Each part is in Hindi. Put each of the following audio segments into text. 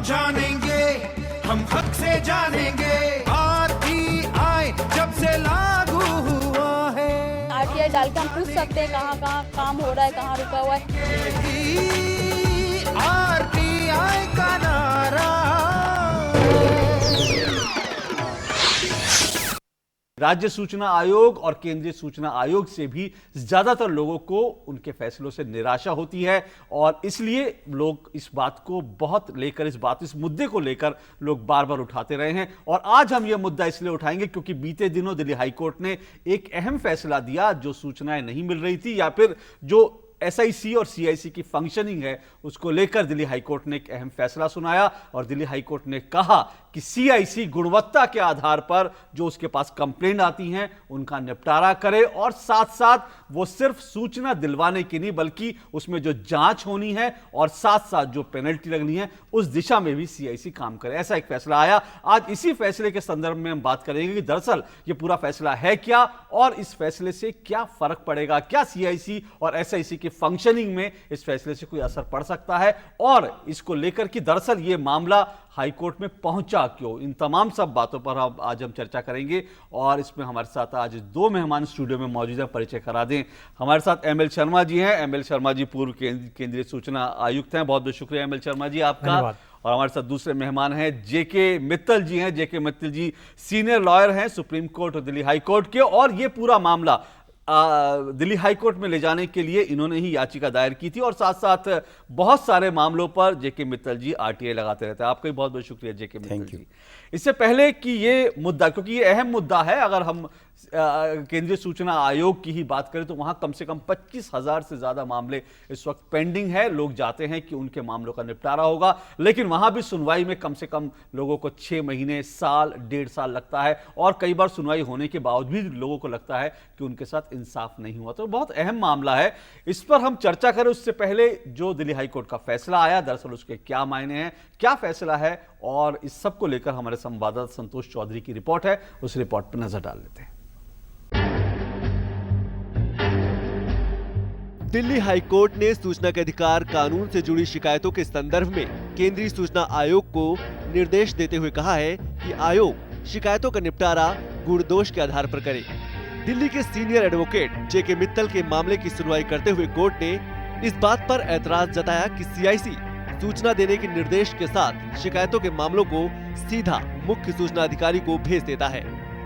जानेंगे, हम हक से जानेंगे। आरटीआई जब से लागू हुआ है, आरटीआई डाल के हम पूछ सकते हैं कहाँ कहाँ काम हो रहा है, कहाँ रुका हुआ है। आरटीआई का नारा। राज्य सूचना आयोग और केंद्रीय सूचना आयोग से भी ज्यादातर लोगों को उनके फैसलों से निराशा होती है और इसलिए लोग इस बात को बहुत लेकर इस मुद्दे को लेकर लोग बार बार उठाते रहे हैं। और आज हम यह मुद्दा इसलिए उठाएंगे क्योंकि बीते दिनों दिल्ली हाईकोर्ट ने एक अहम फैसला दिया। जो सूचनाएं नहीं मिल रही थी या फिर जो एसआईसी और सीआईसी की फंक्शनिंग है उसको लेकर दिल्ली हाईकोर्ट ने एक अहम फैसला सुनाया और दिल्ली हाईकोर्ट ने कहा कि सीआईसी गुणवत्ता के आधार पर जो उसके पास कंप्लेंट आती हैं उनका निपटारा करे और साथ साथ वो सिर्फ सूचना दिलवाने की नहीं बल्कि उसमें जो जांच होनी है और साथ साथ जो पेनल्टी लगनी है उस दिशा में भी सीआईसी काम करे। ऐसा एक फैसला आया। आज इसी फैसले के संदर्भ में हम बात करेंगे कि दरअसल ये पूरा फैसला है क्या और इस फैसले से क्या फर्क पड़ेगा, क्या सीआईसी और एसआईसी की फंक्शनिंग में इस फैसले से कोई असर पड़ सकता है और इसको लेकर कि दरअसल ये मामला हाईकोर्ट में पहुंचा क्यों। इन तमाम सब बातों पर आज हम चर्चा करेंगे और इसमें हमारे साथ आज दो मेहमान स्टूडियो में मौजूद हैं। परिचय करा दें, हमारे साथ एमएल शर्मा जी हैं। एमएल शर्मा जी पूर्व केंद्रीय सूचना आयुक्त हैं। बहुत बहुत शुक्रिया एमएल शर्मा जी आपका। और हमारे साथ दूसरे मेहमान हैं जेके मित्तल जी हैं। जेके मित्तल जी सीनियर लॉयर हैं सुप्रीम कोर्ट और दिल्ली हाई कोर्ट के और ये पूरा मामला दिल्ली हाई कोर्ट में ले जाने के लिए इन्होंने ही याचिका दायर की थी और साथ साथ बहुत सारे मामलों पर जेके मित्तल जी आरटीआई लगाते रहते हैं। आपका भी बहुत बहुत शुक्रिया जेके मित्तल जी। इससे पहले कि ये मुद्दा, क्योंकि ये अहम मुद्दा है, अगर हम केंद्रीय सूचना आयोग की ही बात करें तो वहां कम से कम 25,000 से ज्यादा मामले इस वक्त पेंडिंग है। लोग जाते हैं कि उनके मामलों का निपटारा होगा लेकिन वहां भी सुनवाई में कम से कम लोगों को 6 महीने, साल, 1.5 साल लगता है और कई बार सुनवाई होने के बावजूद भी लोगों को लगता है कि उनके साथ इंसाफ नहीं हुआ। तो बहुत अहम मामला है, इस पर हम चर्चा करें उससे पहले जो दिल्ली हाईकोर्ट का फैसला आया दरअसल उसके क्या मायने हैं, क्या फैसला है और इस सब को लेकर हमारे संवाददाता संतोष चौधरी की रिपोर्ट है, उस रिपोर्ट पर नजर डाल लेते हैं। दिल्ली हाईकोर्ट ने सूचना के अधिकार कानून से जुड़ी शिकायतों के संदर्भ में केंद्रीय सूचना आयोग को निर्देश देते हुए कहा है कि आयोग शिकायतों का निपटारा गुण दोष के आधार पर करे। दिल्ली के सीनियर एडवोकेट जेके मित्तल के मामले की सुनवाई करते हुए कोर्ट ने इस बात पर ऐतराज जताया कि सीआईसी सूचना देने के निर्देश के साथ शिकायतों के मामलों को सीधा मुख्य सूचना अधिकारी को भेज देता है।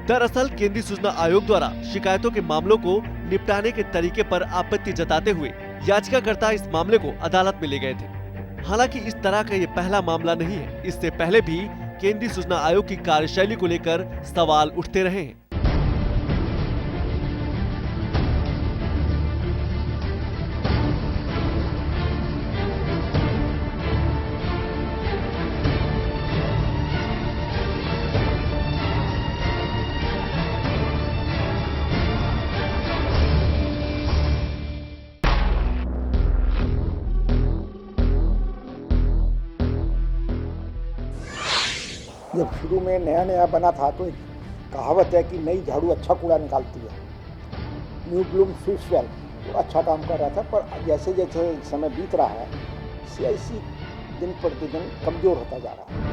दरअसल केंद्रीय सूचना आयोग द्वारा शिकायतों के मामलों को निपटाने के तरीके पर आपत्ति जताते हुए याचिकाकर्ता इस मामले को अदालत में ले गए थे। हालांकि इस तरह का ये पहला मामला नहीं है, इससे पहले भी केंद्रीय सूचना आयोग की कार्यशैली को लेकर सवाल उठते रहे हैं। जब शुरू में नया नया बना था तो एक कहावत है कि नई झाड़ू अच्छा कूड़ा निकालती है। न्यू ब्लूम स्वीट्स वेल, तो अच्छा काम कर रहा था पर जैसे जैसे समय बीत रहा है सीआईसी दिन प्रतिदिन कमज़ोर होता जा रहा है।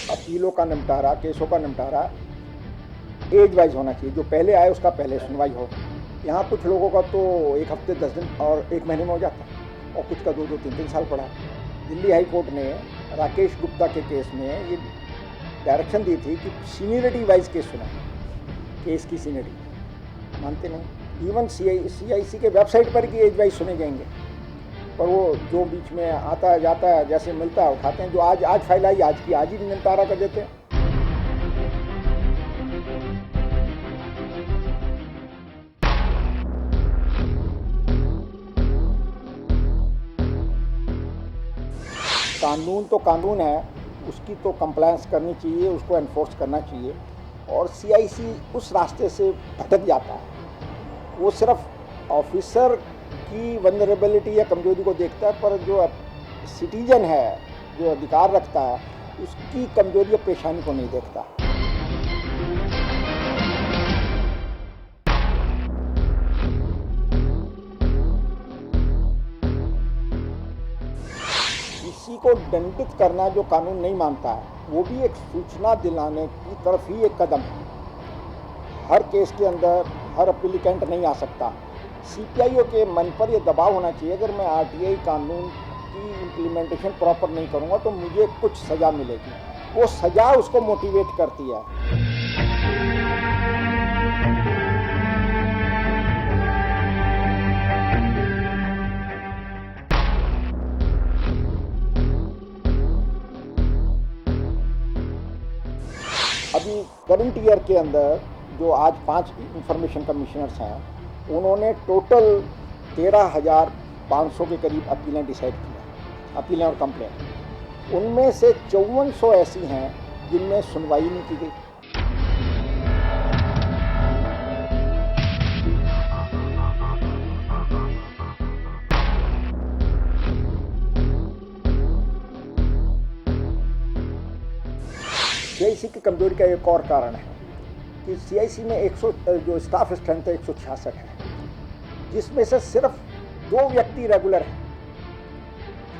अपीलों का निपटारा, केसों का निपटारा एज वाइज होना चाहिए। जो पहले आए उसका पहले सुनवाई हो। यहाँ कुछ लोगों का तो 1 हफ्ते 10 दिन और 1 महीने में हो जाता और कुछ का 2-2, 3-3 साल पड़ा। दिल्ली हाई कोर्ट ने राकेश गुप्ता के केस में ये डायरेक्शन दी थी कि सीनियरिटी वाइज केस सुना, केस की सीनियरिटी मानते नहीं। इवन सीआईसी के वेबसाइट पर भी एज वाइज सुने जाएंगे पर वो जो बीच में आता है जाता है जैसे मिलता है उठाते हैं। जो आज फाइल आई आज की आज ही निपटारा कर देते हैं। कानून तो कानून है, उसकी तो कंप्लायंस करनी चाहिए, उसको एनफोर्स करना चाहिए और सीआईसी उस रास्ते से भटक जाता है। वो सिर्फ ऑफिसर की वल्नरेबिलिटी या कमजोरी को देखता है पर जो सिटीजन है, जो अधिकार रखता है, उसकी कमजोरी और परेशानी को नहीं देखता। किसी को दंडित करना जो कानून नहीं मानता है, वो भी एक सूचना दिलाने की तरफ ही एक कदम है। हर केस के अंदर हर एप्लीकेंट नहीं आ सकता। सीपीआईओ के मन पर यह दबाव होना चाहिए, अगर मैं आरटीआई कानून की इम्प्लीमेंटेशन प्रॉपर नहीं करूँगा तो मुझे कुछ सज़ा मिलेगी। वो सज़ा उसको मोटिवेट करती है। अभी करंट ईयर के अंदर जो आज 5 इंफॉर्मेशन कमिश्नर्स हैं, उन्होंने टोटल 13,500 के करीब अपीलें डिसाइड की हैं, अपीलें और कंप्लेंट। उनमें से 5400 ऐसी हैं जिनमें सुनवाई नहीं की गई। सीआईसी की कमजोरी का एक और कारण है कि सीआईसी में जो स्टाफ स्ट्रेंथ है 166 है, जिसमें से सिर्फ 2 व्यक्ति रेगुलर हैं,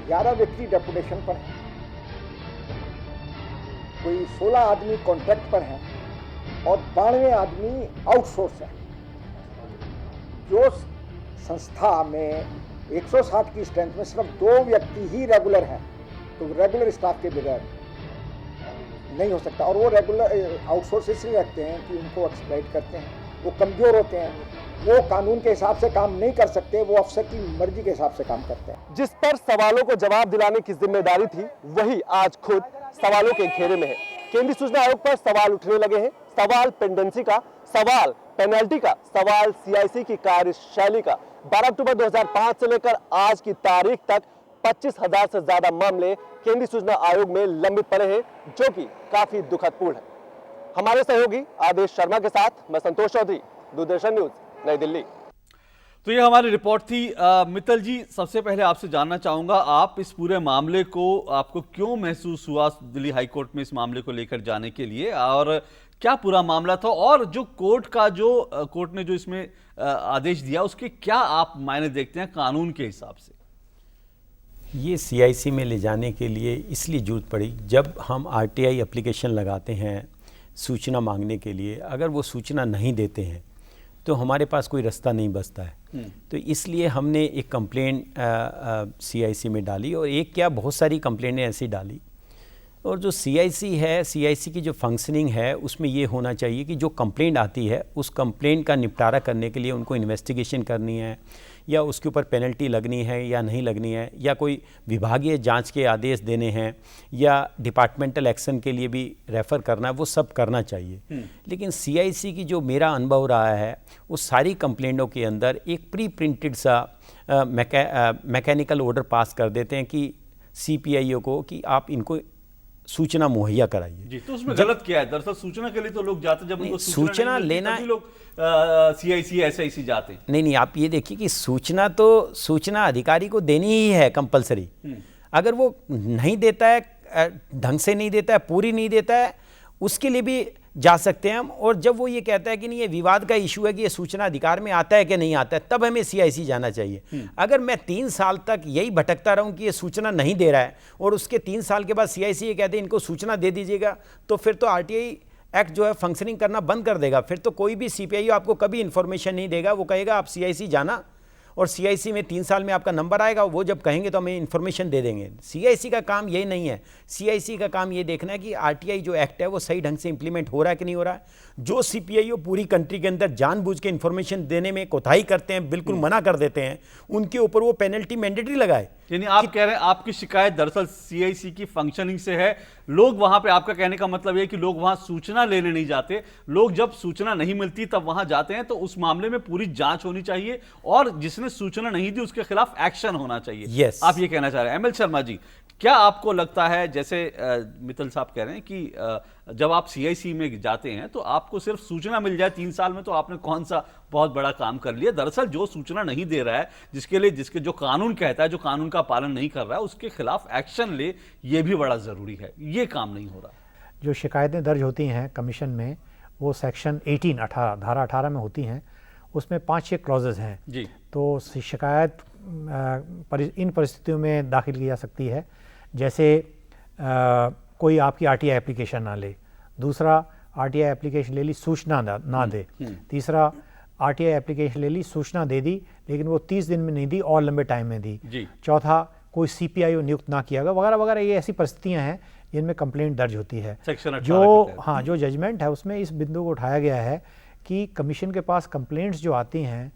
11 व्यक्ति डेपुटेशन पर हैं, कोई 16 आदमी कॉन्ट्रैक्ट पर हैं और 92 आदमी आउटसोर्स हैं। जो संस्था में 160 की स्ट्रेंथ में सिर्फ 2 व्यक्ति ही रेगुलर हैं, तो रेगुलर स्टाफ के बगैर नहीं हो सकता। और वो रेगुलर आउटसोर्स इसलिए रखते हैं कि उनको एक्सप्लॉइट करते हैं, वो कमज़ोर होते हैं, वो कानून के हिसाब से काम नहीं कर सकते, वो अफसर की मर्जी के हिसाब से काम करते हैं। जिस पर सवालों को जवाब दिलाने की जिम्मेदारी थी, वही आज खुद सवालों के घेरे में है। केंद्रीय सूचना आयोग पर सवाल उठने लगे हैं। सवाल पेंडेंसी का, सवाल पेनल्टी का, सवाल सीआईसी की कार्यशैली का। 12 अक्टूबर 2005 से लेकर आज की तारीख तक 25,000 से ज्यादा मामले केंद्रीय सूचना आयोग में लंबित पड़े हैं, जो कि काफी दुखदपूर्ण है। हमारे सहयोगी आदेश शर्मा के साथ मैं संतोष चौधरी, दूरदर्शन न्यूज, नई दिल्ली। तो ये हमारी रिपोर्ट थी। मित्तल जी, सबसे पहले आपसे जानना चाहूंगा, आप इस पूरे मामले को, आपको क्यों महसूस हुआ दिल्ली हाई कोर्ट में इस मामले को लेकर जाने के लिए, और क्या पूरा मामला था, और जो कोर्ट ने जो इसमें आदेश दिया उसके क्या आप मायने देखते हैं कानून के हिसाब से? ये सीआईसी में ले जाने के लिए इसलिए जरूरत पड़ी, जब हम आरटीआई एप्लीकेशन लगाते हैं सूचना मांगने के लिए, अगर वो सूचना नहीं देते हैं तो हमारे पास कोई रास्ता नहीं बचता है। तो इसलिए हमने एक कंप्लेंट सीआईसी में डाली, और एक क्या बहुत सारी कंप्लेंटें ऐसी डाली। और जो सीआईसी है, सीआईसी की जो फंक्शनिंग है, उसमें ये होना चाहिए कि जो कंप्लेंट आती है उस कंप्लेंट का निपटारा करने के लिए उनको इन्वेस्टिगेशन करनी है, या उसके ऊपर पेनल्टी लगनी है या नहीं लगनी है, या कोई विभागीय जांच के आदेश देने हैं, या डिपार्टमेंटल एक्शन के लिए भी रेफ़र करना है, वो सब करना चाहिए। लेकिन सीआईसी की जो मेरा अनुभव रहा है, वो सारी कंप्लेंटों के अंदर एक प्री प्रिंटेड सा मैकेनिकल ऑर्डर पास कर देते हैं कि सीपीआईओ को कि आप इनको सूचना मुहैया कराइए। जी, तो उसमें गलत क्या है? दरअसल सूचना के लिए तो लोग जाते, जब उनको सूचना लेना, लोग सीआईसी एसआईसी जाते हैं। नहीं, आप ये देखिए कि सूचना तो सूचना अधिकारी को देनी ही है कंपलसरी। अगर वो नहीं देता है, ढंग से नहीं देता है, पूरी नहीं देता है, उसके लिए भी जा सकते हैं हम। और जब वो ये कहता है कि नहीं, ये विवाद का इशू है कि ये सूचना अधिकार में आता है कि नहीं आता है, तब हमें सीआईसी जाना चाहिए। अगर मैं 3 साल तक यही भटकता रहूं कि ये सूचना नहीं दे रहा है, और उसके 3 साल के बाद सीआईसी ये कहते हैं इनको सूचना दे दीजिएगा, तो फिर तो आरटीआई एक्ट जो है फंक्शनिंग करना बंद कर देगा। फिर तो कोई भी सीपीआईओ आपको कभी इन्फॉर्मेशन नहीं देगा। वो कहेगा आप सीआईसी जाना, और सीआईसी में 3 साल में आपका नंबर आएगा, वो जब कहेंगे तो हमें इन्फॉर्मेशन दे देंगे। सीआईसी का काम यही नहीं है। सीआईसी का काम ये देखना है कि आरटीआई जो एक्ट है वो सही ढंग से इंप्लीमेंट हो रहा है कि नहीं हो रहा है। जो सीपीआईओ पूरी कंट्री के अंदर जानबूझ के इन्फॉर्मेशन देने में कोताही करते हैं, बिल्कुल मना कर देते हैं, उनके ऊपर वो पेनल्टी मैंडेटरी लगाए। यानी आप कह रहे हैं आपकी शिकायत दरअसल सीआईसी की फंक्शनिंग से है। लोग वहां पे, आपका कहने का मतलब है कि लोग वहां सूचना लेने नहीं जाते, लोग जब सूचना नहीं मिलती तब वहां जाते हैं। तो उस मामले में पूरी जांच होनी चाहिए, और जिसने सूचना नहीं दी उसके खिलाफ एक्शन होना चाहिए। Yes. आप ये कहना चाह रहे हैं। एमएल शर्मा जी, क्या आपको लगता है, जैसे मित्तल साहब कह रहे हैं कि जब आप सीआईसी में जाते हैं तो आपको सिर्फ सूचना मिल जाए 3 साल में, तो आपने कौन सा बहुत बड़ा काम कर लिया? दरअसल जो सूचना नहीं दे रहा है, जिसके जो कानून कहता है, जो कानून का पालन नहीं कर रहा है, उसके खिलाफ एक्शन ले, ये भी बड़ा जरूरी है। ये काम नहीं हो रहा। जो शिकायतें दर्ज होती हैं कमीशन में, वो सेक्शन 18 धारा 18 में होती हैं। उसमें 5-6 क्लॉजेज हैं जी। तो शिकायत इन परिस्थितियों में दाखिल की जा सकती है, जैसे कोई आपकी आरटीआई एप्लीकेशन ना ले, दूसरा आरटीआई एप्लीकेशन ले ली सूचना ना दे, तीसरा आरटीआई एप्लीकेशन ले ली सूचना दे दी लेकिन वो 30 दिन में नहीं दी और लंबे टाइम में दी, चौथा कोई सीपीआईओ नियुक्त ना किया गया, वगैरह वगैरह। ये ऐसी परिस्थितियां हैं जिनमें कंप्लेंट दर्ज होती है। जो जजमेंट है उसमें इस बिंदु को उठाया गया है कि कमीशन के पास कंप्लेंट्स जो आती हैं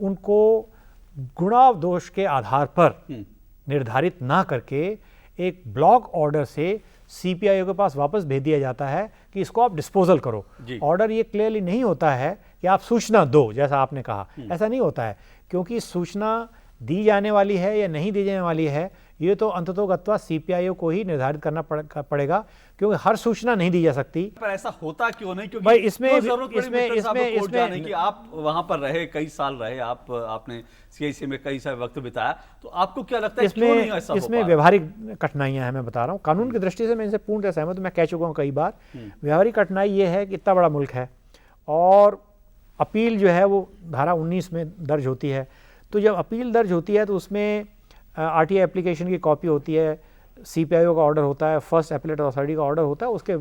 उनको गुणा दोष के आधार पर निर्धारित ना करके एक ब्लॉक ऑर्डर से सीपीआईओ के पास वापस भेज दिया जाता है कि इसको आप डिस्पोजल करो। ऑर्डर ये क्लियरली नहीं होता है कि आप सूचना दो, जैसा आपने कहा, ऐसा नहीं होता है, क्योंकि सूचना दी जाने वाली है या नहीं दी जाने वाली है ये तो अंततोगत्वा सीपीआईओ को ही निर्धारित करना पड़ेगा, क्योंकि हर सूचना नहीं दी जा सकती। पर ऐसा होता क्यों नहीं? क्योंकि भाई इसमें कि आप वहां पर रहे, कई साल रहे, आपने सीआईसी में कई साल वक्त बिताया, तो आपको क्या लगता है क्यों नहीं ऐसा हो पा रहा? इसमें व्यवहारिक कठिनाइयां हैं, मैं बता रहा हूँ। कानून की दृष्टि से मैं इनसे पूर्णतः सहमत हूं, मैं कह चुका हूँ कई बार। व्यवहारिक कठिनाई ये है कि इतना बड़ा मुल्क है और अपील जो है वो धारा 19 में दर्ज होती है, तो जब अपील दर्ज होती है तो उसमें आरटीआई एप्लीकेशन की कॉपी होती है, सीपीआईओ का ऑर्डर होता है, फर्स्ट एपेलेट अथॉरिटी का ऑर्डर होता है, उसके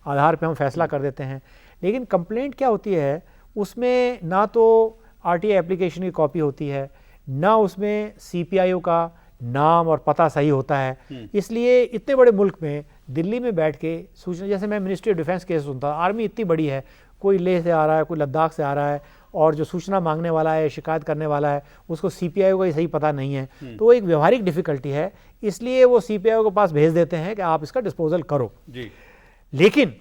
आधार पे हम फैसला कर देते हैं। लेकिन कंप्लेंट क्या होती है, उसमें ना तो आरटीआई एप्लीकेशन की कॉपी होती है, ना उसमें सीपीआईओ का नाम और पता सही होता है। इसलिए इतने बड़े मुल्क में दिल्ली में बैठ के सूचना, जैसे मैं मिनिस्ट्री ऑफ डिफेंस केस सुनता हूँ, आर्मी इतनी बड़ी है, कोई लेह से आ रहा है, कोई लद्दाख से आ रहा है, और जो सूचना मांगने वाला है, शिकायत करने वाला है, उसको सीपीआईओ का ही सही पता नहीं है, तो वो एक व्यवहारिक डिफिकल्टी है। इसलिए वो सीपीआईओ के पास भेज देते हैं कि आप इसका डिस्पोजल करो जी। लेकिन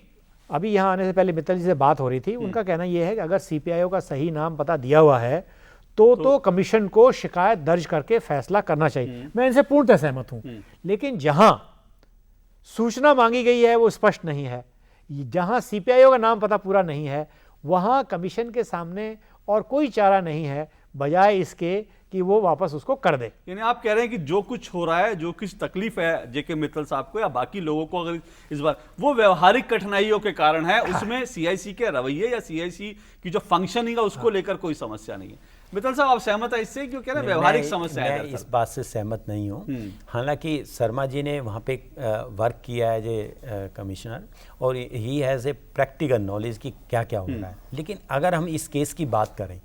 अभी यहाँ आने से पहले मित्तल जी से बात हो रही थी, उनका कहना यह है कि अगर सीपीआईओ का सही नाम पता दिया हुआ है तो कमीशन को शिकायत दर्ज करके फैसला करना चाहिए। मैं इनसे पूर्णतः सहमत हूँ। लेकिन जहां सूचना मांगी गई है वो स्पष्ट नहीं है, जहां सीपीआईओ का नाम पता पूरा नहीं है, वहां कमीशन के सामने और कोई चारा नहीं है बजाय इसके कि वो वापस उसको कर दे। यानी आप कह रहे हैं कि जो कुछ हो रहा है, जो कुछ तकलीफ है जेके मित्तल साहब को या बाकी लोगों को, अगर इस बार वो व्यवहारिक कठिनाइयों के कारण है, उसमें सीआईसी के रवैये या सीआईसी की जो फंक्शनिंग है उसको लेकर कोई समस्या नहीं है। मित्तल साहब, आप सहमत है इससे? क्योंकि ना व्यवहारिक समस्या है। मैं इस बात से सहमत नहीं हूँ। हालांकि शर्मा जी ने वहाँ पे वर्क किया है एज कमिश्नर, और he has a practical knowledge कि क्या क्या हो रहा है। लेकिन अगर हम इस केस की बात करें,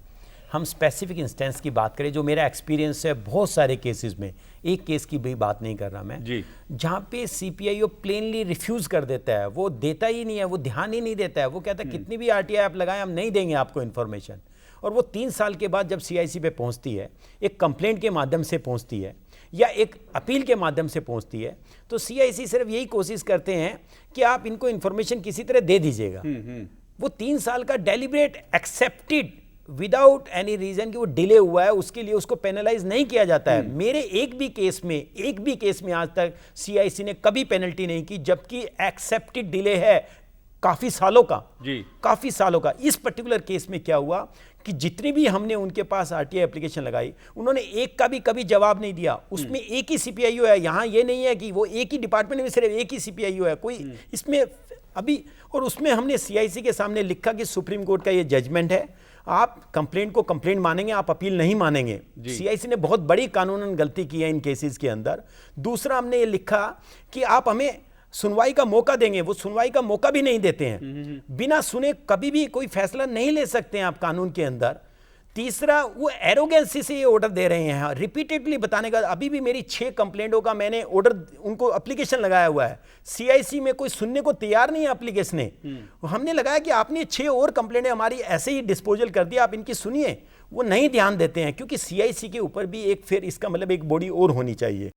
हम स्पेसिफिक इंस्टेंस की बात करें, जो मेरा एक्सपीरियंस है बहुत सारे केसेस में, एक केस की भी बात नहीं कर रहा मैं जी, जहाँ पे सीपीआईओ प्लेनली रिफ्यूज़ कर देता है, वो देता ही नहीं है, वो ध्यान ही नहीं देता है, वो कहता है कितनी भी आरटीआई आप लगाएं हम नहीं देंगे आपको इन्फॉर्मेशन। और वो 3 साल के बाद जब सीआईसी पे पहुंचती है, एक कंप्लेंट के माध्यम से पहुंचती है या एक अपील के माध्यम से पहुंचती है, तो सीआईसी सिर्फ यही कोशिश करते हैं कि आप इनको इन्फॉर्मेशन किसी तरह दे दीजिएगा। वो 3 साल का deliberate accepted without any reason कि वो डिले हुआ है, उसके लिए उसको पेनलाइज नहीं किया जाता है। मेरे एक भी केस में आज तक सीआईसी ने कभी पेनल्टी नहीं की, जबकि एक्सेप्टेड डिले है काफी सालों का जी, काफी सालों का। इस पर्टिकुलर केस में क्या हुआ कि जितनी भी हमने उनके पास आरटीआई एप्लीकेशन लगाई, उन्होंने एक का भी कभी जवाब नहीं दिया। उसमें एक ही सीपीआईओ है, यहाँ ये नहीं है कि वो एक ही डिपार्टमेंट में सिर्फ एक ही सीपीआईओ है, कोई इसमें अभी। और उसमें हमने सीआईसी के सामने लिखा कि सुप्रीम कोर्ट का ये जजमेंट है, आप कंप्लेंट को कंप्लेंट मानेंगे, आप अपील नहीं मानेंगे। सीआईसी ने बहुत बड़ी कानूनन गलती की है इन केसेस के अंदर। दूसरा, हमने ये लिखा कि आप हमें सुनवाई का मौका देंगे, वो सुनवाई का मौका भी नहीं देते हैं। बिना सुने कभी भी कोई फैसला नहीं ले सकते हैं आप कानून के अंदर। तीसरा, वो एरोगेंसी से ये ऑर्डर दे रहे हैं, रिपीटेडली बताने का। अभी भी मेरी 6 कंप्लेंटों का मैंने ऑर्डर, उनको एप्लीकेशन लगाया हुआ है, सीआईसी में कोई सुनने को तैयार नहीं है एप्लीकेशन ने। हमने लगाया कि आपने 6 और कंप्लेंटें हमारी ऐसे ही डिस्पोजल कर दिया, आप इनकी सुनिए। वो नहीं ध्यान देते हैं, क्योंकि सीआईसी के ऊपर भी एक फिर इसका मतलब एक बॉडी और होनी चाहिए।